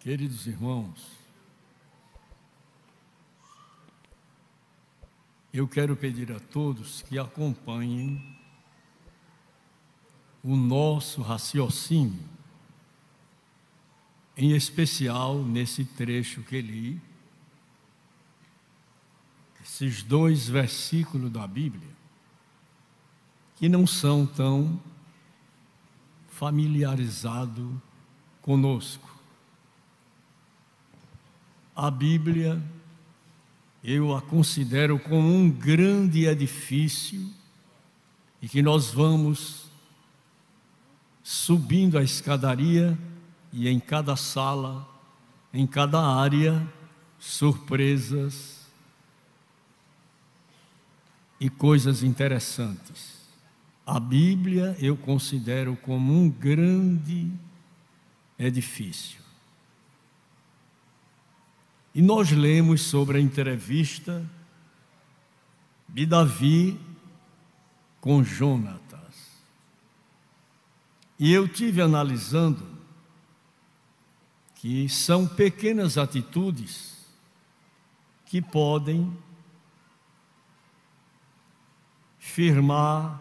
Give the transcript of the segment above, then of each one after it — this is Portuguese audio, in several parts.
Queridos irmãos, eu quero pedir a todos que acompanhem o nosso raciocínio, em especial nesse trecho que li, esses 2 versículos da Bíblia, que não são tão familiarizados conosco. A Bíblia, eu a considero como um grande edifício e que nós vamos subindo a escadaria e em cada sala, em cada área, surpresas e coisas interessantes. A Bíblia eu considero como um grande edifício. E nós lemos sobre a entrevista de Davi com Jonatas. E eu tive analisando que são pequenas atitudes que podem firmar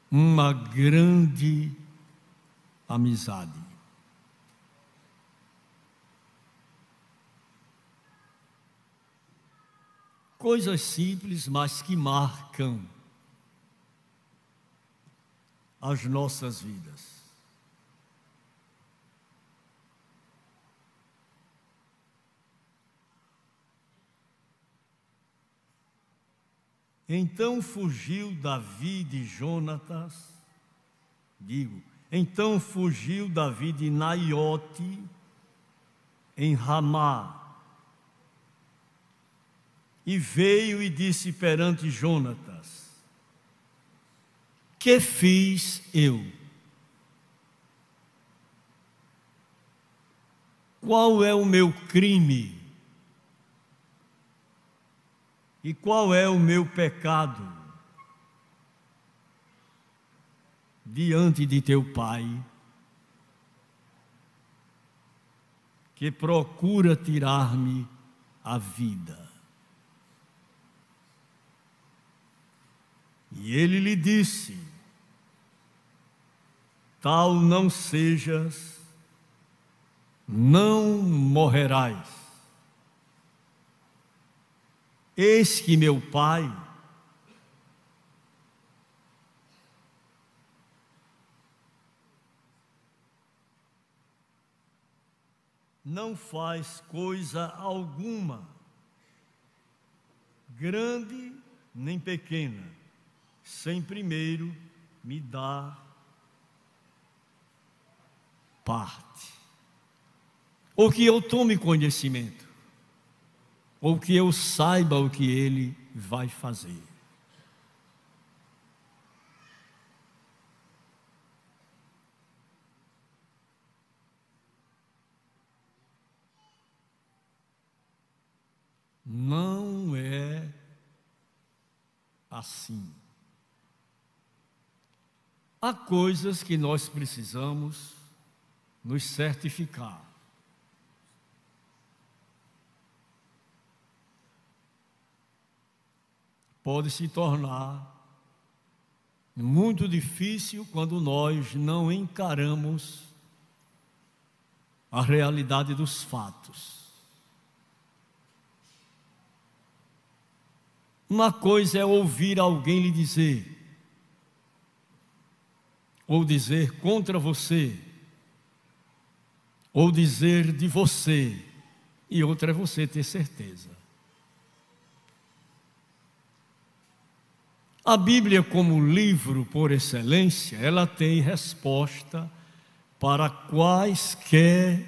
uma grande amizade. Coisas simples, mas que marcam as nossas vidas. Então fugiu Davi de Jonatas, então fugiu Davi de Naiote em Ramá, e veio e disse perante Jonatas: que fiz eu? Qual é o meu crime? E qual é o meu pecado diante de teu pai, que procura tirar-me a vida? E ele lhe disse: tal não sejas, não morrerás. Eis que meu pai não faz coisa alguma, grande nem pequena, sem primeiro me dar parte, ou que eu tome conhecimento, ou que eu saiba o que ele vai fazer. Não é assim. Há coisas que nós precisamos nos certificar. Pode se tornar muito difícil quando nós não encaramos a realidade dos fatos. Uma coisa é ouvir alguém lhe dizer, ou dizer contra você, ou dizer de você, e outra é você ter certeza. A Bíblia, como livro por excelência, ela tem resposta para quaisquer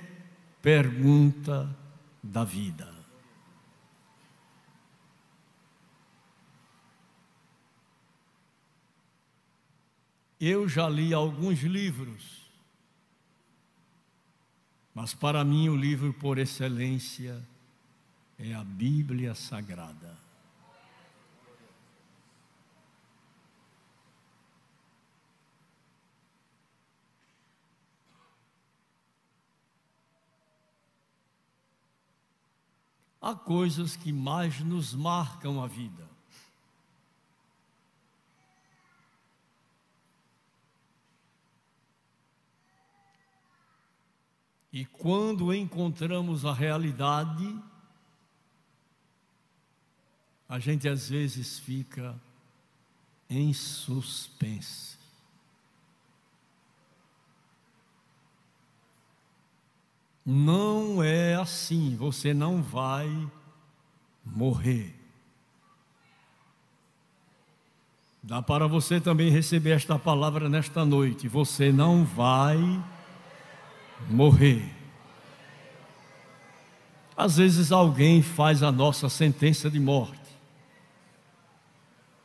pergunta da vida. Eu já li alguns livros, mas para mim o livro por excelência é a Bíblia Sagrada. há coisas que mais nos marcam a vida. E quando encontramos a realidade, a gente às vezes fica em suspense. Não é assim, você não vai morrer. Dá para você também receber esta palavra nesta noite, você não vai morrer. Às vezes alguém faz a nossa sentença de morte,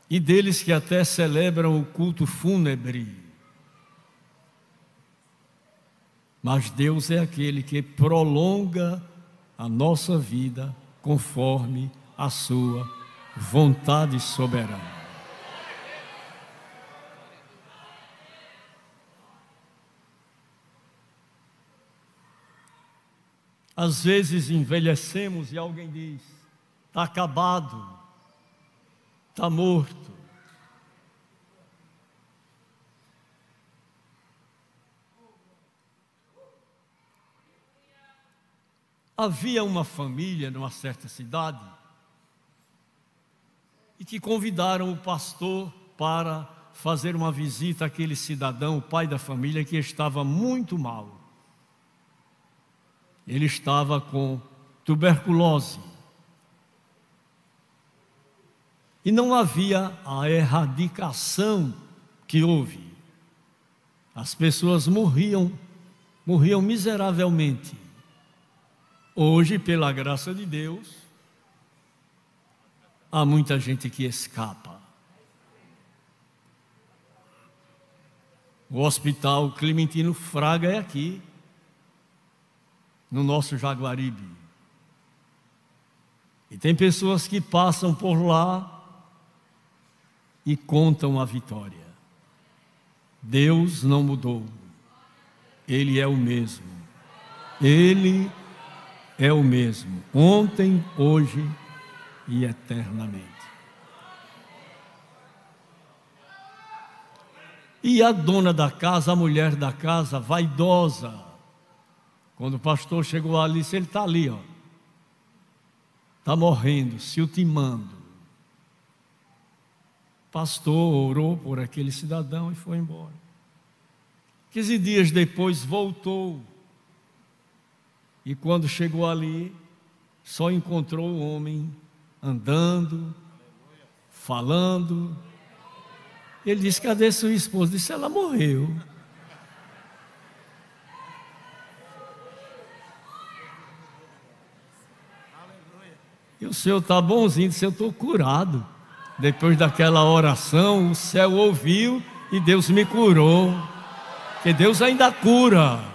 e deles que até celebram o culto fúnebre. Mas Deus é aquele que prolonga a nossa vida conforme a sua vontade soberana. Às vezes envelhecemos e alguém diz: está acabado, está morto. Havia uma família numa certa cidade e que convidaram o pastor para fazer uma visita àquele cidadão, o pai da família, que estava muito mal. Ele estava com tuberculose. E não havia a erradicação que houve. As pessoas morriam miseravelmente. Hoje, pela graça de Deus, há muita gente que escapa. O Hospital Clementino Fraga é aqui, no nosso Jaguaribe. E tem pessoas que passam por lá e contam a vitória. Deus não mudou. Ele é o mesmo. Ele é o mesmo, ontem, hoje e eternamente. E a dona da casa, a mulher da casa, vaidosa, quando o pastor chegou ali, disse: ele está ali, está morrendo, se ultimando. O pastor orou por aquele cidadão e foi embora. 15 dias depois voltou. E quando chegou ali, só encontrou o homem andando, falando. Ele disse: cadê sua esposa? Disse: ela morreu. E o senhor está bonzinho, disse: eu estou curado. Depois daquela oração, o céu ouviu e Deus me curou. Porque Deus ainda cura.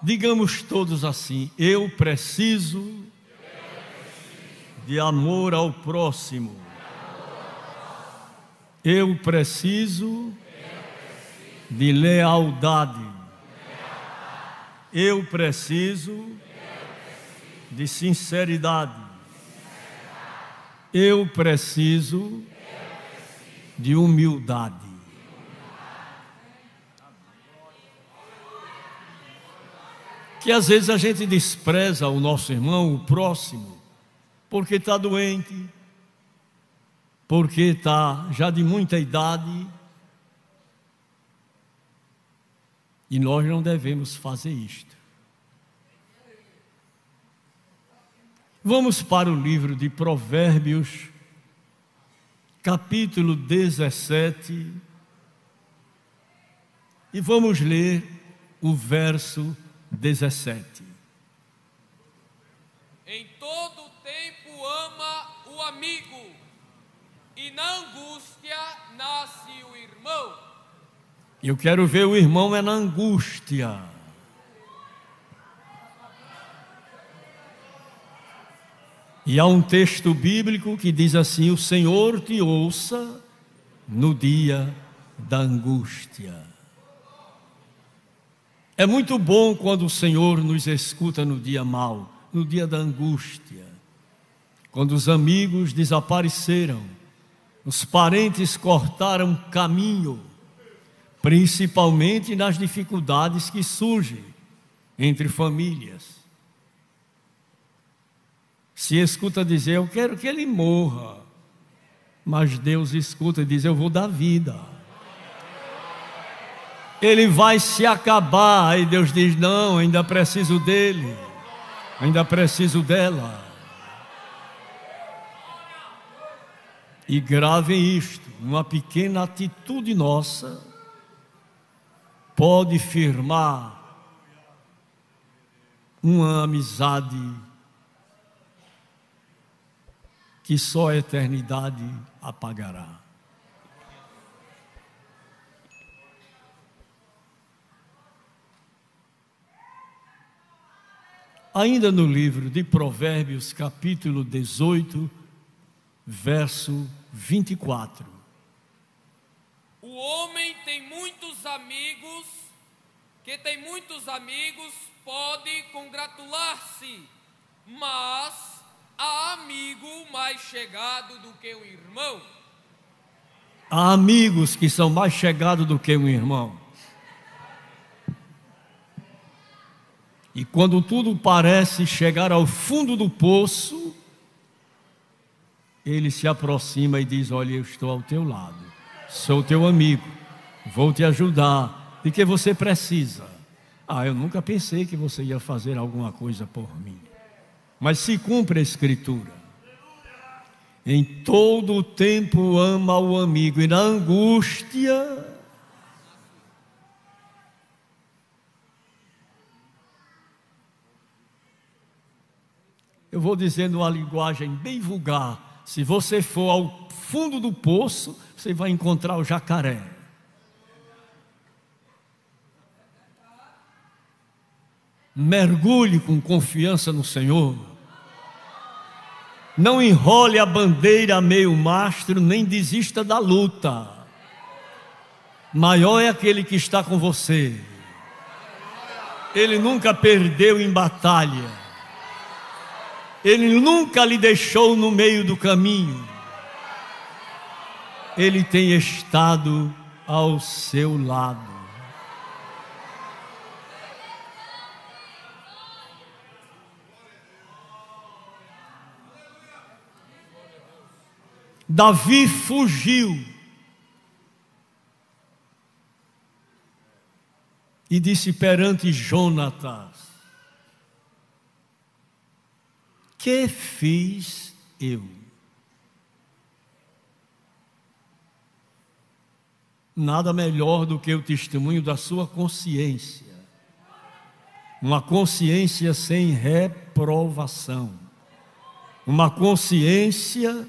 Digamos todos assim: eu preciso de amor ao próximo. Eu preciso de lealdade. Eu preciso de sinceridade. Eu preciso de humildade. Que às vezes a gente despreza o nosso irmão, o próximo, porque está doente, porque está já de muita idade. E nós não devemos fazer isto. Vamos para o livro de Provérbios, capítulo 17, e vamos ler o verso 17. Em todo tempo ama o amigo, e na angústia nasce o irmão. Eu quero ver o irmão na angústia. E há um texto bíblico que diz assim: o Senhor te ouça no dia da angústia. É muito bom quando o Senhor nos escuta no dia mau, no dia da angústia, quando os amigos desapareceram, os parentes cortaram caminho, principalmente nas dificuldades que surgem entre famílias. Se escuta dizer: eu quero que ele morra, mas Deus escuta e diz: eu vou dar vida. Ele vai se acabar, e Deus diz: não, ainda preciso dele, ainda preciso dela. E gravem isto: uma pequena atitude nossa pode firmar uma amizade que só a eternidade apagará. Ainda no livro de Provérbios, capítulo 18, verso 24. O homem que tem muitos amigos, pode congratular-se, mas há amigo mais chegado do que um irmão. Há amigos que são mais chegados do que um irmão. E quando tudo parece chegar ao fundo do poço, ele se aproxima e diz: olha, eu estou ao teu lado, sou teu amigo, vou te ajudar. De que você precisa? Ah, eu nunca pensei que você ia fazer alguma coisa por mim. Mas se cumpre a Escritura: em todo o tempo ama o amigo, e na angústia eu vou dizer numa linguagem bem vulgar: se você for ao fundo do poço, você vai encontrar o jacaré. Mergulhe com confiança no Senhor. Não enrole a bandeira a meio mastro, nem desista da luta. Maior é aquele que está com você. Ele nunca perdeu em batalha. Ele nunca lhe deixou no meio do caminho. Ele tem estado ao seu lado. Davi fugiu e disse perante Jonatas: que fiz eu? Nada melhor do que o testemunho da sua consciência, uma consciência sem reprovação, uma consciência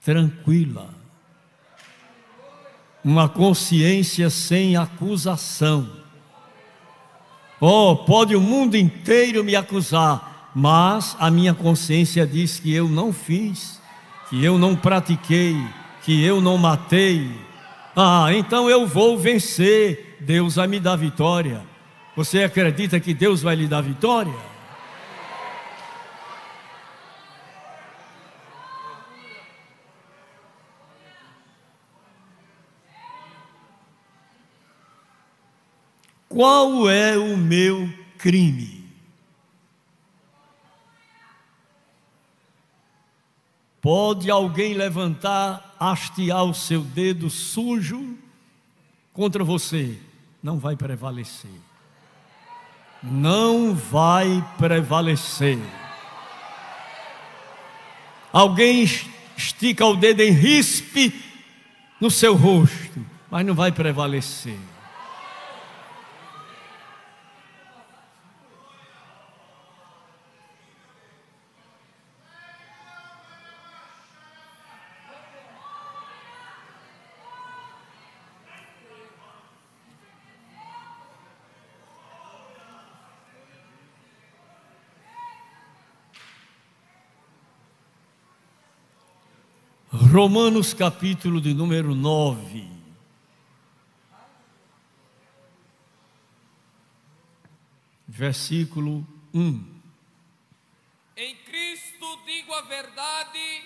tranquila, uma consciência sem acusação. Oh, pode o mundo inteiro me acusar, mas a minha consciência diz que eu não fiz, que eu não pratiquei, que eu não matei. Ah, então eu vou vencer, Deus vai me dar vitória. Você acredita que Deus vai lhe dar vitória? Qual é o meu crime? Pode alguém levantar, hastear o seu dedo sujo contra você? Não vai prevalecer. Não vai prevalecer. Alguém estica o dedo em rispe no seu rosto, mas não vai prevalecer. Romanos capítulo de número 9. Versículo 1. Em Cristo digo a verdade,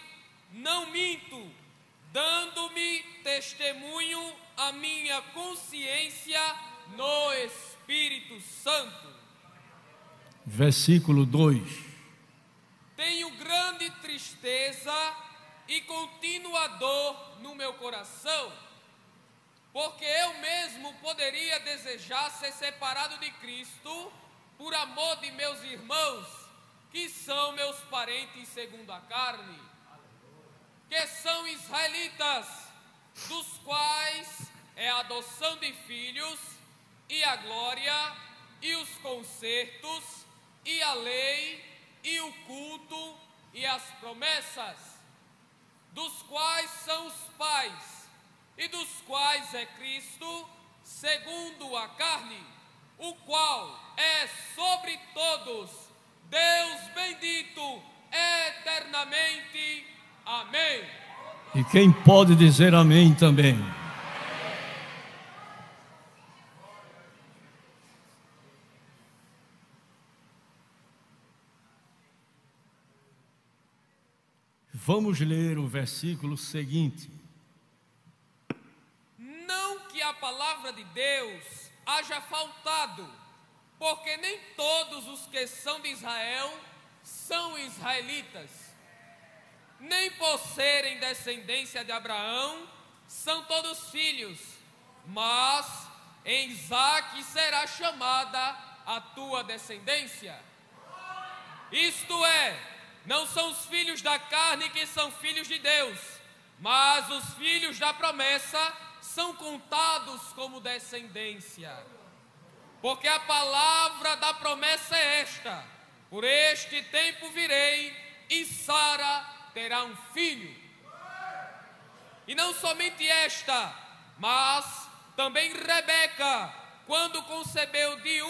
não minto, dando-me testemunho a minha consciência no Espírito Santo. Versículo 2. Tenho grande tristeza e contínua dor no meu coração, porque eu mesmo poderia desejar ser separado de Cristo por amor de meus irmãos, que são meus parentes segundo a carne, que são israelitas, dos quais é a adoção de filhos, e a glória, e os concertos, e a lei, e o culto, e as promessas, dos quais são os pais, e dos quais é Cristo, segundo a carne, o qual é sobre todos, Deus bendito eternamente. Amém. E quem pode dizer amém também? Vamos ler o versículo seguinte. Não que a palavra de Deus haja faltado, porque nem todos os que são de Israel são israelitas, nem por serem descendência de Abraão são todos filhos, mas em Isaque será chamada a tua descendência. Isto é, não são os filhos da carne que são filhos de Deus, mas os filhos da promessa são contados como descendência. Porque a palavra da promessa é esta: por este tempo virei, e Sara terá um filho. E não somente esta, mas também Rebeca, quando concebeu de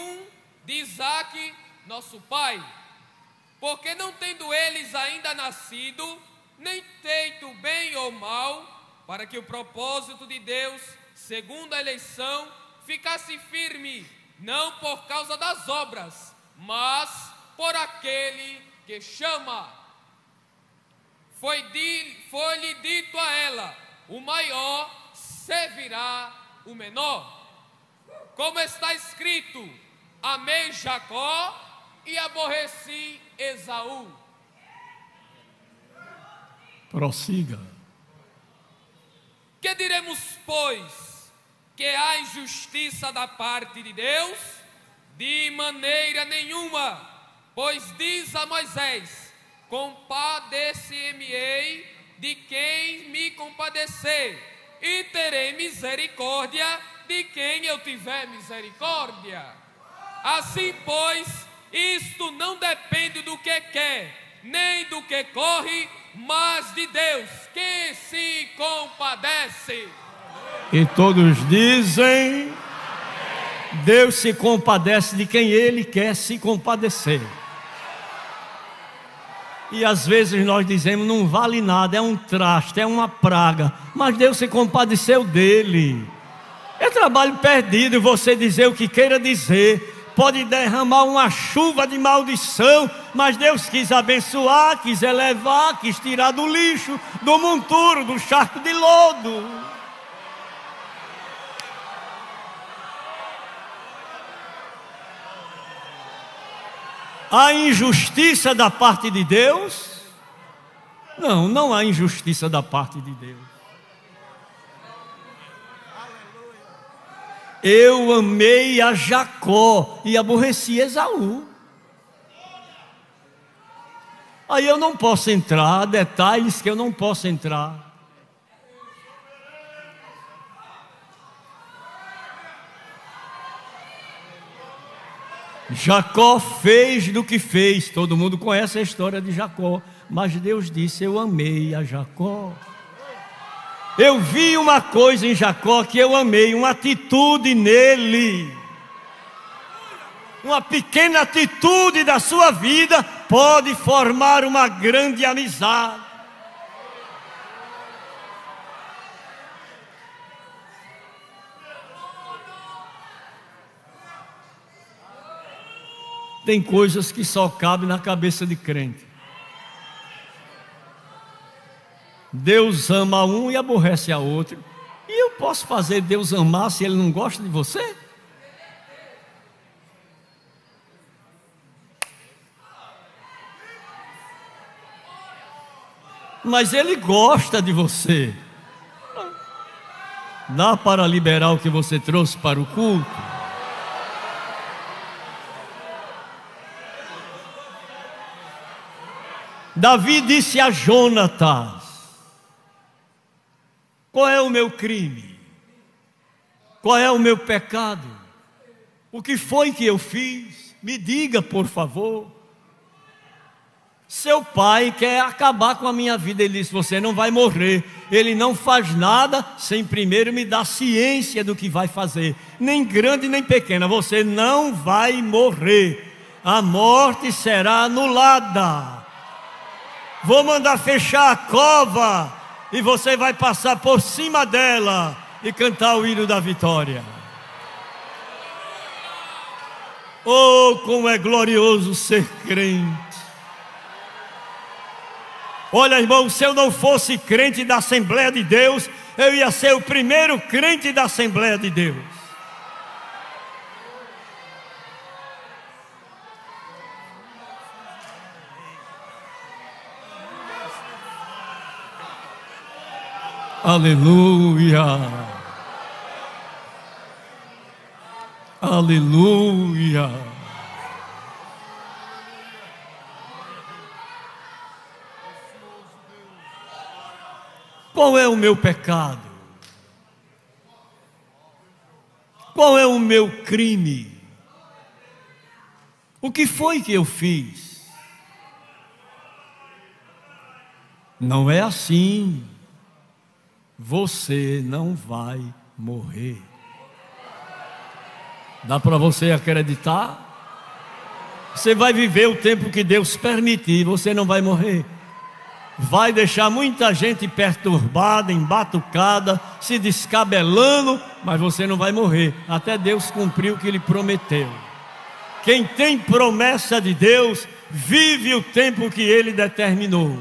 Isaque, nosso pai. Porque não tendo eles ainda nascido, nem feito bem ou mal, para que o propósito de Deus, segundo a eleição, ficasse firme, não por causa das obras, mas por aquele que chama. Foi-lhe dito a ela: o maior servirá o menor. Como está escrito: amei Jacó e aborreci Esaú. Prossiga. Que diremos, pois? Que há injustiça da parte de Deus? De maneira nenhuma, pois diz a Moisés: compadecer-me-ei de quem me compadecer, e terei misericórdia de quem eu tiver misericórdia. Assim, pois, isto não depende do que quer, nem do que corre, mas de Deus, que se compadece. E todos dizem: Deus se compadece de quem Ele quer se compadecer. E às vezes nós dizemos: não vale nada, é um traste, é uma praga. Mas Deus se compadeceu dele. É trabalho perdido você dizer o que queira dizer. Pode derramar uma chuva de maldição, mas Deus quis abençoar, quis elevar, quis tirar do lixo, do monturo, do charco de lodo. Há injustiça da parte de Deus? Não, não há injustiça da parte de Deus. Eu amei a Jacó e aborreci Esaú. Aí eu não posso entrar, detalhes que eu não posso entrar. Jacó fez do que fez, todo mundo conhece a história de Jacó, mas Deus disse: eu amei a Jacó. Eu vi uma coisa em Jacó que eu amei, uma atitude nele. Uma pequena atitude da sua vida pode formar uma grande amizade. Tem coisas que só cabem na cabeça de crente. Deus ama um e aborrece a outro. E eu posso fazer Deus amar se Ele não gosta de você? Mas Ele gosta de você. Dá para liberar o que você trouxe para o culto? Davi disse a Jonatas: qual é o meu crime? Qual é o meu pecado? O que foi que eu fiz? Me diga, por favor. Seu pai quer acabar com a minha vida. Ele disse: você não vai morrer. Ele não faz nada sem primeiro me dar ciência do que vai fazer, nem grande nem pequena. Você não vai morrer. A morte será anulada. Vou mandar fechar a cova e você vai passar por cima dela e cantar o hino da vitória. Oh, como é glorioso ser crente. Olha, irmão, se eu não fosse crente da Assembleia de Deus, eu ia ser o primeiro crente da Assembleia de Deus. Aleluia. Aleluia. Qual é o meu pecado? Qual é o meu crime? O que foi que eu fiz? Não é assim. Você não vai morrer. Dá para você acreditar? Você vai viver o tempo que Deus permitir, você não vai morrer. Vai deixar muita gente perturbada, embatucada, se descabelando, mas você não vai morrer, até Deus cumprir o que Ele prometeu. Quem tem promessa de Deus, vive o tempo que Ele determinou.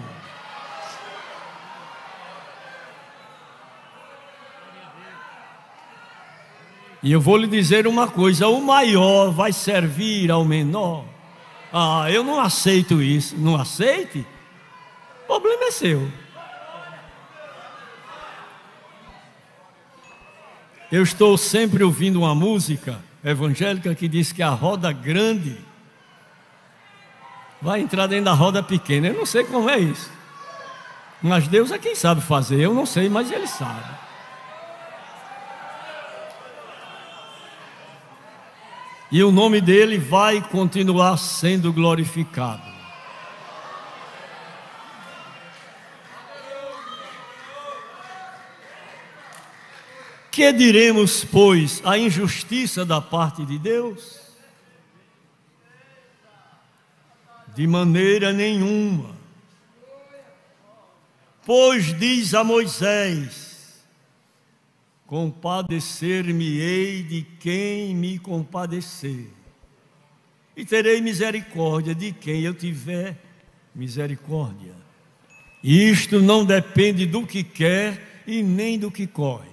E eu vou lhe dizer uma coisa: o maior vai servir ao menor. Ah, eu não aceito isso. Não aceite? O problema é seu. Eu estou sempre ouvindo uma música evangélica que diz que a roda grande vai entrar dentro da roda pequena. Eu não sei como é isso, mas Deus é quem sabe fazer. Eu não sei, mas Ele sabe. E o nome dele vai continuar sendo glorificado. Que diremos, pois, a injustiça da parte de Deus? De maneira nenhuma. Pois diz a Moisés: compadecer-me-ei de quem me compadecer, e terei misericórdia de quem eu tiver misericórdia. Isto não depende do que quer e nem do que corre.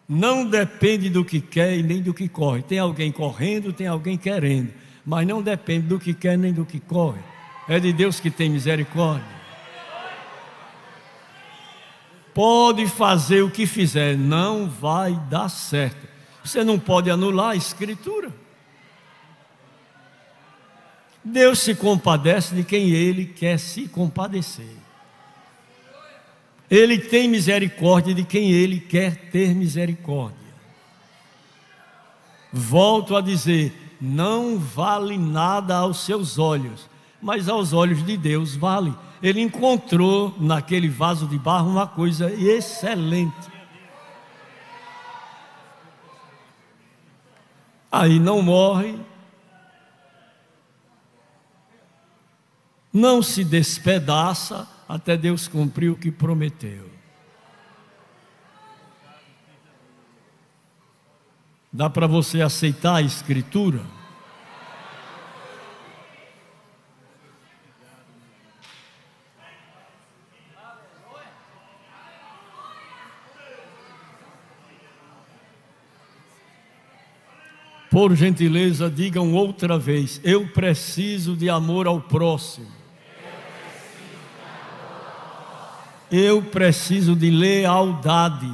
Não depende do que quer e nem do que corre. Tem alguém correndo, tem alguém querendo, mas não depende do que quer nem do que corre. É de Deus que tem misericórdia. Pode fazer o que fizer, não vai dar certo. Você não pode anular a Escritura. Deus se compadece de quem Ele quer se compadecer. Ele tem misericórdia de quem Ele quer ter misericórdia. Volto a dizer, não vale nada aos seus olhos, mas aos olhos de Deus vale. Ele encontrou naquele vaso de barro uma coisa excelente. Aí não morre, não se despedaça, até Deus cumprir o que prometeu. Dá para você aceitar a Escritura? Por gentileza, digam outra vez: eu preciso de amor ao próximo. Eu preciso de lealdade.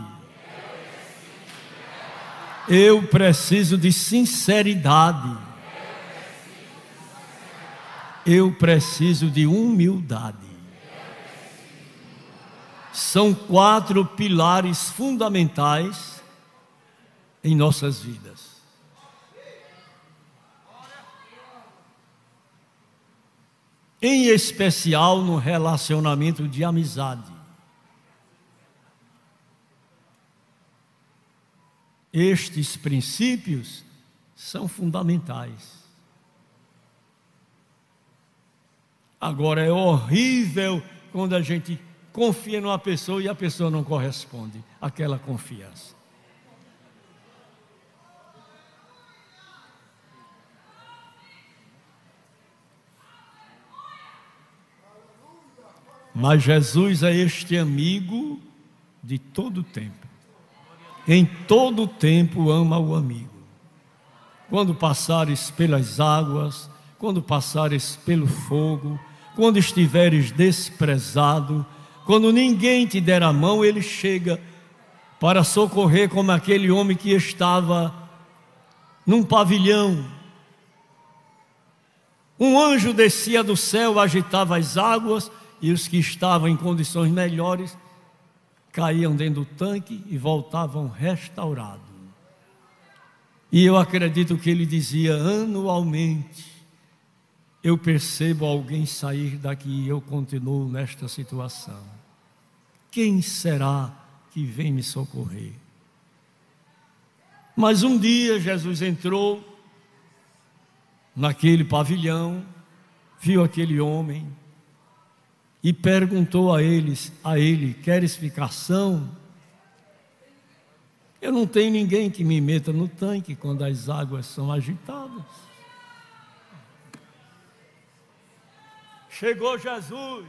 Eu preciso de sinceridade. Eu preciso de humildade. São 4 pilares fundamentais em nossas vidas. Em especial no relacionamento de amizade. Estes princípios são fundamentais. Agora, é horrível quando a gente confia numa pessoa e a pessoa não corresponde àquela confiança. Mas Jesus é este amigo de todo tempo. Em todo tempo ama o amigo. Quando passares pelas águas, quando passares pelo fogo, quando estiveres desprezado, quando ninguém te der a mão, ele chega para socorrer, como aquele homem que estava num pavilhão. Um anjo descia do céu, agitava as águas, e os que estavam em condições melhores caíam dentro do tanque e voltavam restaurados. E eu acredito que ele dizia: anualmente eu percebo alguém sair daqui e eu continuo nesta situação. Quem será que vem me socorrer? Mas um dia Jesus entrou naquele pavilhão, viu aquele homem e perguntou a ele: queres ficar são? Eu não tenho ninguém que me meta no tanque quando as águas são agitadas. Chegou Jesus.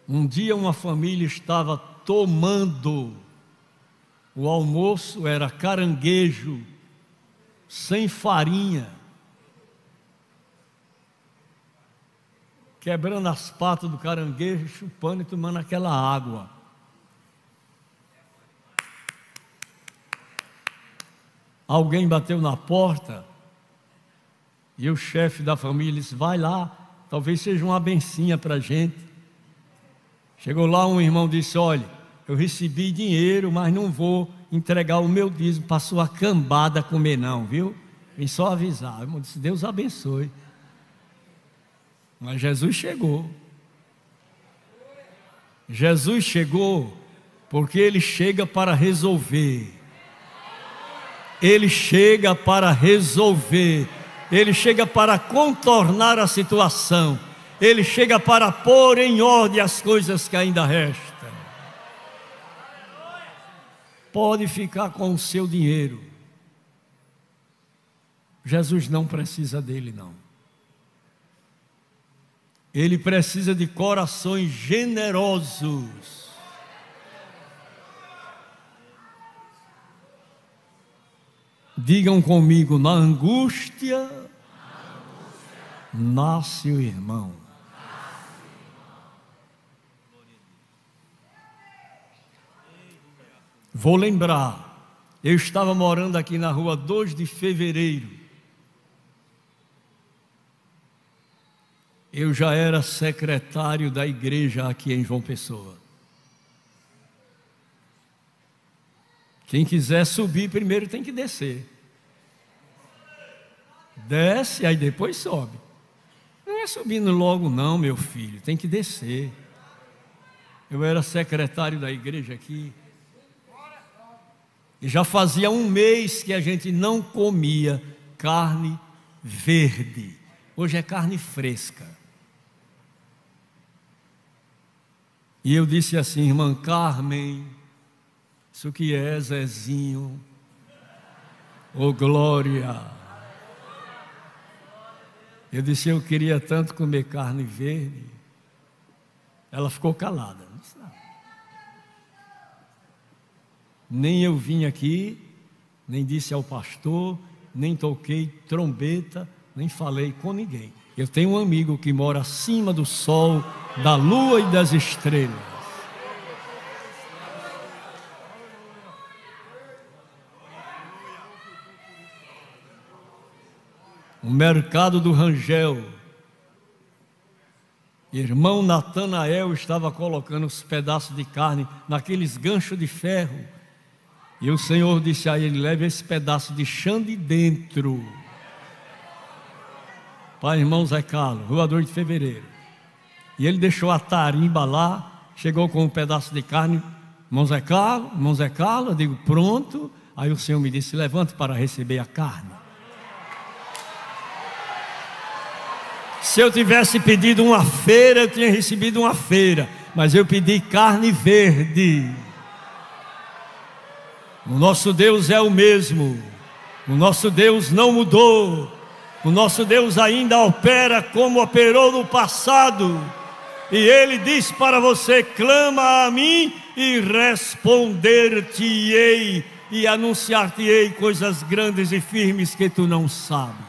Um dia uma família estava tomando o almoço, era caranguejo, sem farinha, quebrando as patas do caranguejo, chupando e tomando aquela água. Alguém bateu na porta e o chefe da família disse: vai lá, talvez seja uma bencinha para a gente. Chegou lá um irmão e disse: olha, eu recebi dinheiro, mas não vou entregar o meu dízimo para sua cambada comer não, viu? Vim só avisar. O irmão disse: Deus abençoe. Mas Jesus chegou. Jesus chegou porque Ele chega para resolver. Ele chega para resolver. Ele chega para contornar a situação. Ele chega para pôr em ordem as coisas que ainda restam. Pode ficar com o seu dinheiro. Jesus não precisa dele, não. Ele precisa de corações generosos. Digam comigo: na angústia nasce o irmão. Vou lembrar, eu estava morando aqui na rua 2 de Fevereiro. Eu já era secretário da igreja aqui em João Pessoa. Quem quiser subir primeiro tem que descer. Desce, aí depois sobe. Não é subindo logo não, meu filho, tem que descer. Eu era secretário da igreja aqui. E já fazia um mês que a gente não comia carne verde. Hoje é carne fresca. E eu disse assim: irmã Carmen, isso que é, Zezinho? Oh, glória! Eu disse, eu queria tanto comer carne verde. Ela ficou calada. Não disse nada. Nem eu vim aqui, nem disse ao pastor, nem toquei trombeta, nem falei com ninguém. Eu tenho um amigo que mora acima do sol, da lua e das estrelas. O mercado do Rangel. Irmão Natanael estava colocando os pedaços de carne naqueles ganchos de ferro. E o Senhor disse a ele, leve esse pedaço de chão de dentro. Para irmão Zé Carlos, Rua 2 de Fevereiro. E ele deixou a tarimba lá, chegou com um pedaço de carne. Irmão Zé Carlos, eu digo, pronto. Aí o Senhor me disse, levante para receber a carne. Se eu tivesse pedido uma feira, eu tinha recebido uma feira. Mas eu pedi carne verde. O nosso Deus é o mesmo. O nosso Deus não mudou. O nosso Deus ainda opera como operou no passado. E Ele diz para você, clama a mim e responder-te-ei. E anunciar-te-ei coisas grandes e firmes que tu não sabes.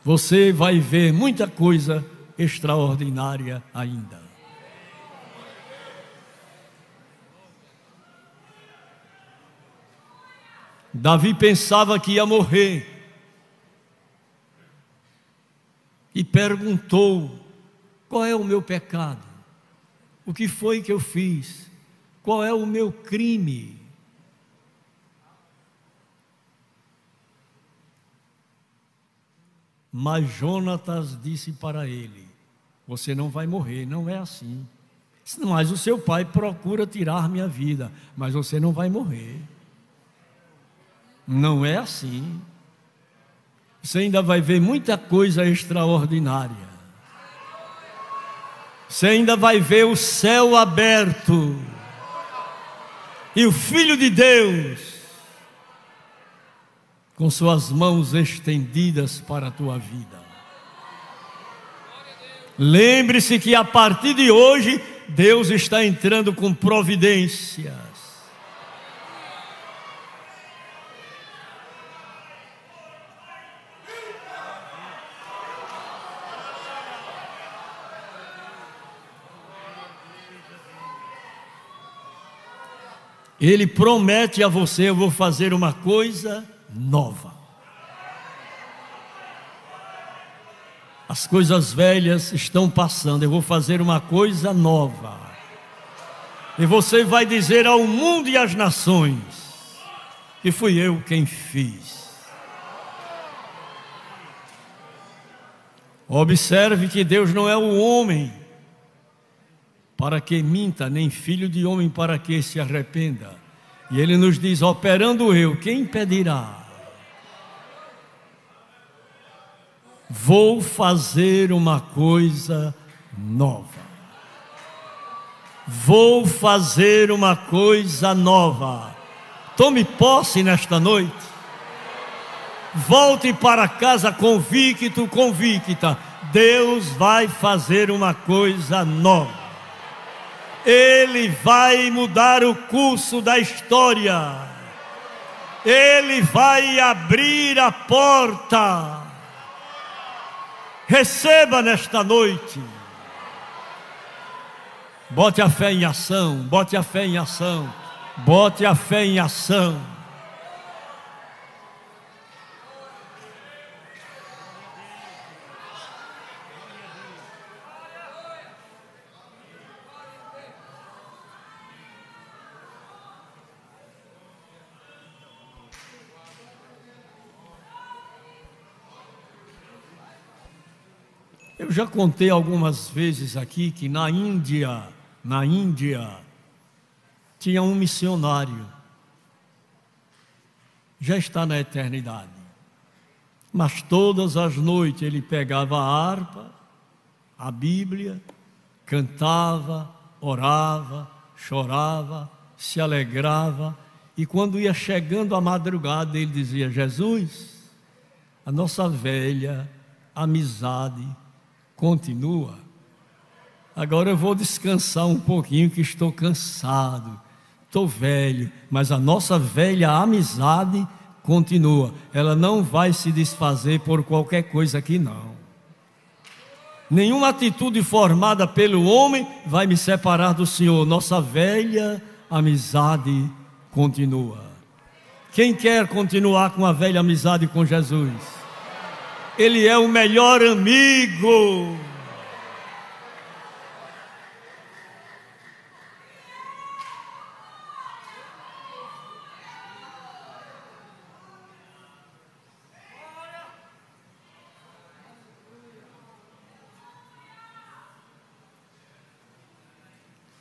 Você vai ver muita coisa extraordinária ainda. Davi pensava que ia morrer e perguntou: qual é o meu pecado? O que foi que eu fiz? Qual é o meu crime? Mas Jonatas disse para ele: você não vai morrer, não é assim. Mas o seu pai procura tirar minha vida, mas você não vai morrer. Não é assim. Você ainda vai ver muita coisa extraordinária. Você ainda vai ver o céu aberto e o Filho de Deus com suas mãos estendidas para a tua vida. Lembre-se que a partir de hoje, Deus está entrando com providências. Ele promete a você: eu vou fazer uma coisa nova. As coisas velhas estão passando, eu vou fazer uma coisa nova. E você vai dizer ao mundo e às nações que fui eu quem fiz. Observe que Deus não é o homem para que minta, nem filho de homem para que se arrependa. E Ele nos diz: operando eu, quem impedirá? Vou fazer uma coisa nova. Vou fazer uma coisa nova. Tome posse nesta noite. Volte para casa convicto, convicta. Deus vai fazer uma coisa nova. Ele vai mudar o curso da história. Ele vai abrir a porta. Receba nesta noite. Bote a fé em ação, bote a fé em ação, bote a fé em ação. Eu já contei algumas vezes aqui que na Índia, tinha um missionário, já está na eternidade, mas todas as noites ele pegava a harpa, a Bíblia, cantava, orava, chorava, se alegrava, e quando ia chegando a madrugada, ele dizia: Jesus, a nossa velha amizade continua. Agora eu vou descansar um pouquinho, que estou cansado, estou velho, mas a nossa velha amizade continua. Ela não vai se desfazer por qualquer coisa aqui, não. Nenhuma atitude formada pelo homem vai me separar do Senhor. Nossa velha amizade continua. Quem quer continuar com a velha amizade com Jesus? Ele é o melhor amigo.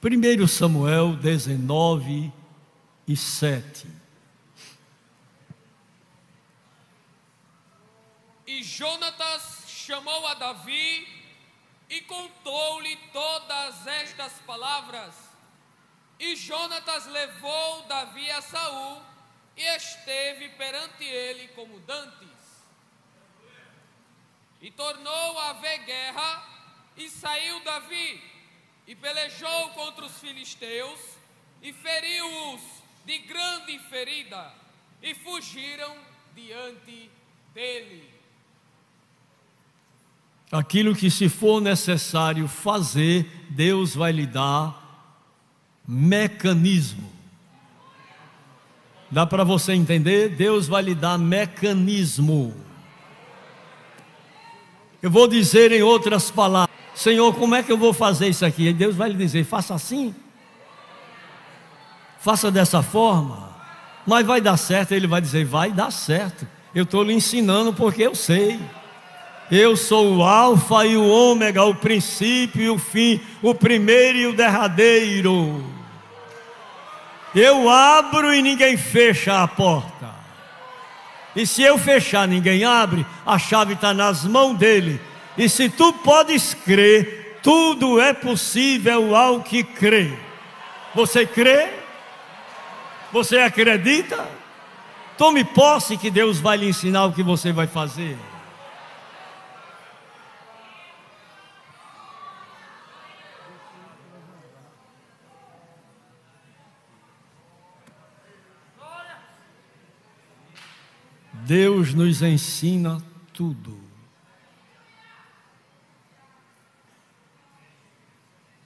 Primeiro Samuel 19:7. E Jonatas chamou a Davi e contou-lhe todas estas palavras. E Jonatas levou Davi a Saul e esteve perante ele como dantes. E tornou a haver guerra, e saiu Davi e pelejou contra os filisteus e feriu-os de grande ferida, e fugiram diante dele. Aquilo que se for necessário fazer, Deus vai lhe dar mecanismo. Dá para você entender? Deus vai lhe dar mecanismo. Eu vou dizer em outras palavras: Senhor, como é que eu vou fazer isso aqui? E Deus vai lhe dizer: faça assim, faça dessa forma. Mas vai dar certo? Ele vai dizer: vai dar certo. Eu estou lhe ensinando porque eu sei. Eu sou o alfa e o ômega, o princípio e o fim, o primeiro e o derradeiro. Eu abro e ninguém fecha a porta. E se eu fechar, ninguém abre. A chave está nas mãos dele. E se tu podes crer, tudo é possível ao que crê. Você crê? Você acredita? Tome posse que Deus vai lhe ensinar o que você vai fazer. Deus nos ensina tudo.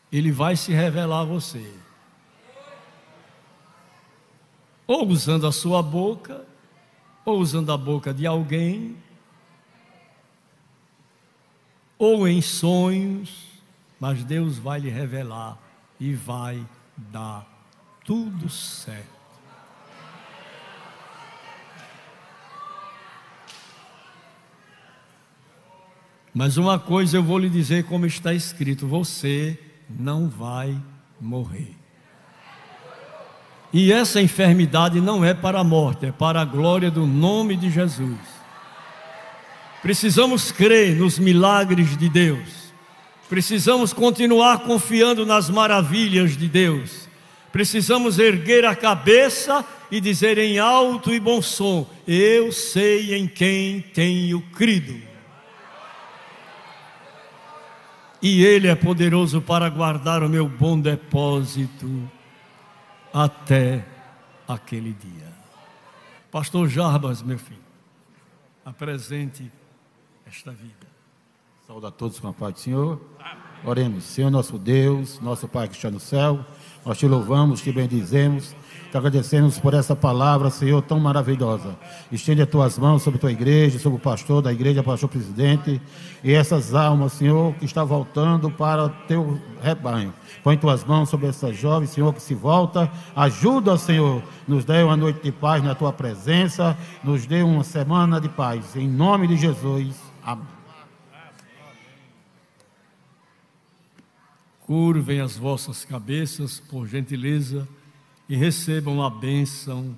Ele vai se revelar a você, ou usando a sua boca, ou usando a boca de alguém, ou em sonhos, mas Deus vai lhe revelar e vai dar tudo certo. Mas uma coisa eu vou lhe dizer, como está escrito: você não vai morrer. E essa enfermidade não é para a morte, é para a glória do nome de Jesus. Precisamos crer nos milagres de Deus. Precisamos continuar confiando nas maravilhas de Deus. Precisamos erguer a cabeça e dizer em alto e bom som: eu sei em quem tenho crido. E Ele é poderoso para guardar o meu bom depósito até aquele dia. Pastor Jarbas, meu filho, apresente esta vida. Saúde a todos com a paz do Senhor. Oremos. Senhor nosso Deus, nosso Pai que está no céu, nós te louvamos, te bendizemos, te agradecemos por essa palavra, Senhor, tão maravilhosa. Estende as tuas mãos sobre a tua igreja, sobre o pastor da igreja, pastor presidente, e essas almas, Senhor, que está voltando para o teu rebanho. Põe tuas mãos sobre essas jovens, Senhor, que se volta. Ajuda, Senhor, nos dê uma noite de paz na tua presença, nos dê uma semana de paz. Em nome de Jesus. Amém. Curvem as vossas cabeças, por gentileza, e recebam a bênção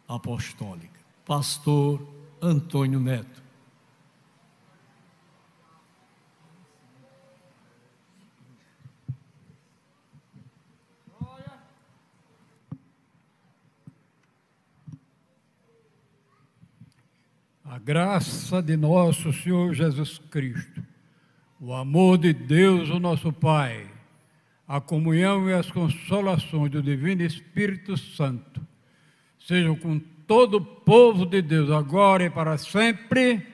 apostólica. Pastor Antônio Neto. A graça de nosso Senhor Jesus Cristo, o amor de Deus, o nosso Pai, a comunhão e as consolações do Divino Espírito Santo, sejam com todo o povo de Deus, agora e para sempre.